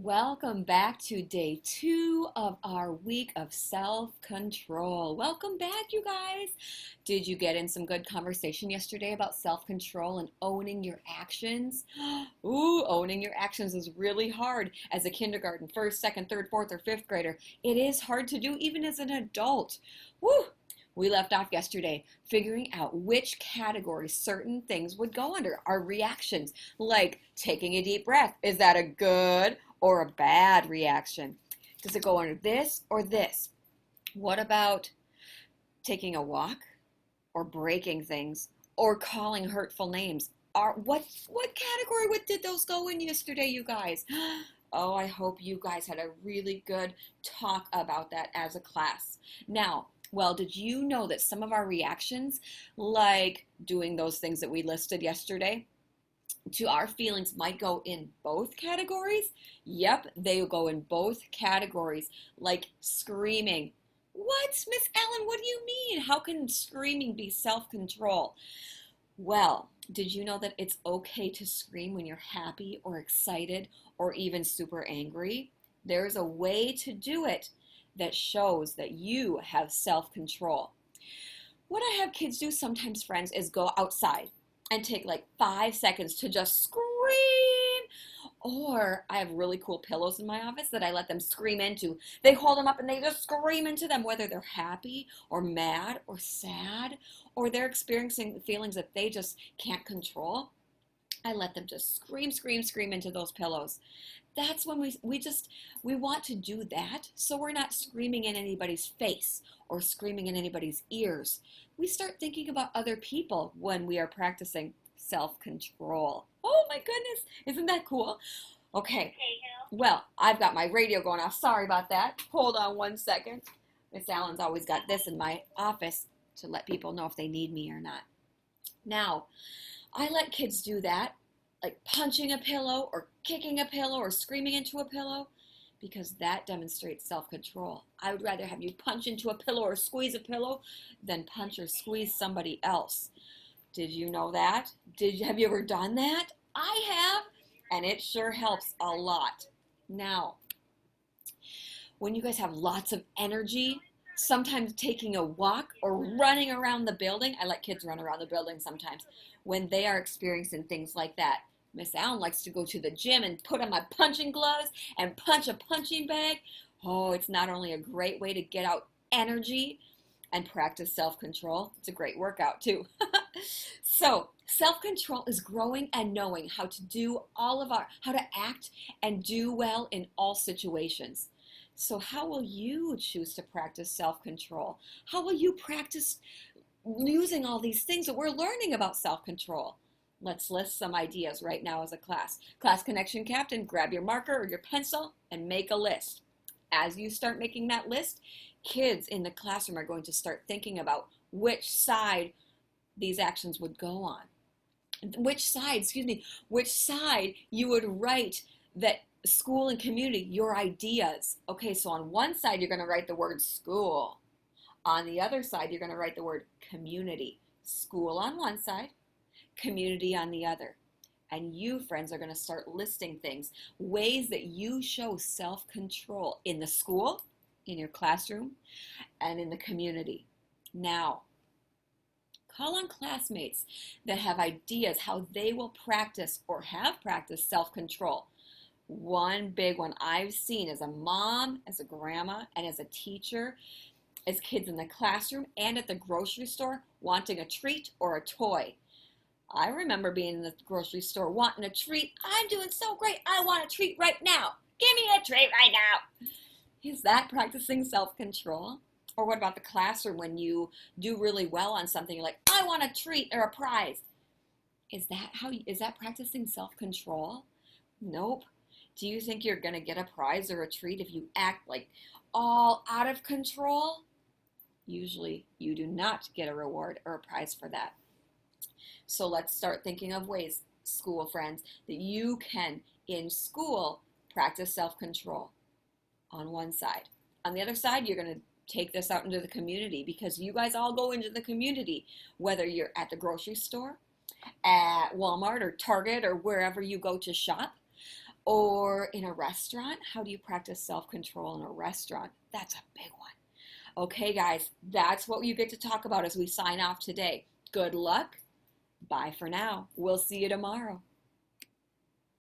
Welcome back to day 2 of our week of self-control. Welcome back, you guys. Did you get in some good conversation yesterday about self-control and owning your actions? Ooh, owning your actions is really hard as a kindergarten, first, second, third, fourth, or fifth grader. It is hard to do even as an adult. Woo! We left off yesterday figuring out which category certain things would go under, our reactions, like taking a deep breath. Is that a good or a bad reaction? Does it go under this or this? What about taking a walk or breaking things or calling hurtful names? What category did those go in yesterday, you guys? Oh, I hope you guys had a really good talk about that as a class. Now, well, did you know that some of our reactions, like doing those things that we listed yesterday, to our feelings might go in both categories? Yep, they go in both categories, like screaming. What, Miss Ellen, what do you mean? How can screaming be self-control? Well, did you know that it's okay to scream when you're happy or excited or even super angry? There's a way to do it that shows that you have self-control. What I have kids do sometimes, friends, is go outside and take like 5 seconds to just scream. Or I have really cool pillows in my office that I let them scream into. They hold them up and they just scream into them, whether they're happy or mad or sad, or they're experiencing feelings that they just can't control. I let them just scream, scream, scream into those pillows. That's when we want to do that, so we're not screaming in anybody's face or screaming in anybody's ears. We start thinking about other people when we are practicing self-control. Oh my goodness, isn't that cool? Okay, well, I've got my radio going off. Sorry about that. Hold on 1 second. Miss Allen's always got this in my office to let people know if they need me or not. Now, I let kids do that, like punching a pillow or kicking a pillow or screaming into a pillow, because that demonstrates self-control. I would rather have you punch into a pillow or squeeze a pillow than punch or squeeze somebody else. Did you know that? Have you ever done that? I have, and it sure helps a lot. Now, when you guys have lots of energy, sometimes taking a walk or running around the building. I let kids run around the building sometimes when they are experiencing things like that. Miss Allen likes to go to the gym and put on my punching gloves and punch a punching bag. Oh, it's not only a great way to get out energy and practice self-control, it's a great workout too. So, self-control is growing and knowing how to how to act and do well in all situations. So how will you choose to practice self-control? How will you practice using all these things that we're learning about self-control? Let's list some ideas right now as a class. Class Connection Captain, grab your marker or your pencil and make a list. As you start making that list, kids in the classroom are going to start thinking about which side these actions would go on. Which side you would write that school and community, your ideas. Okay, so on one side, you're going to write the word school. On the other side, you're going to write the word community. School on one side, community on the other. And you, friends, are going to start listing things, ways that you show self-control in the school, in your classroom, and in the community. Now, call on classmates that have ideas how they will practice or have practiced self-control. One big one I've seen as a mom, as a grandma, and as a teacher, as kids in the classroom and at the grocery store wanting a treat or a toy. I remember being in the grocery store wanting a treat. I'm doing so great. I want a treat right now. Give me a treat right now. Is that practicing self-control? Or what about the classroom when you do really well on something? You're like, I want a treat or a prize. Is that practicing self-control? Nope. Do you think you're going to get a prize or a treat if you act like all out of control? Usually you do not get a reward or a prize for that. So let's start thinking of ways, school friends, that you can, in school, practice self-control on one side. On the other side, you're going to take this out into the community, because you guys all go into the community, whether you're at the grocery store, at Walmart or Target or wherever you go to shop. Or in a restaurant, how do you practice self-control in a restaurant? That's a big one. Okay, guys, that's what you get to talk about as we sign off today. Good luck. Bye for now. We'll see you tomorrow.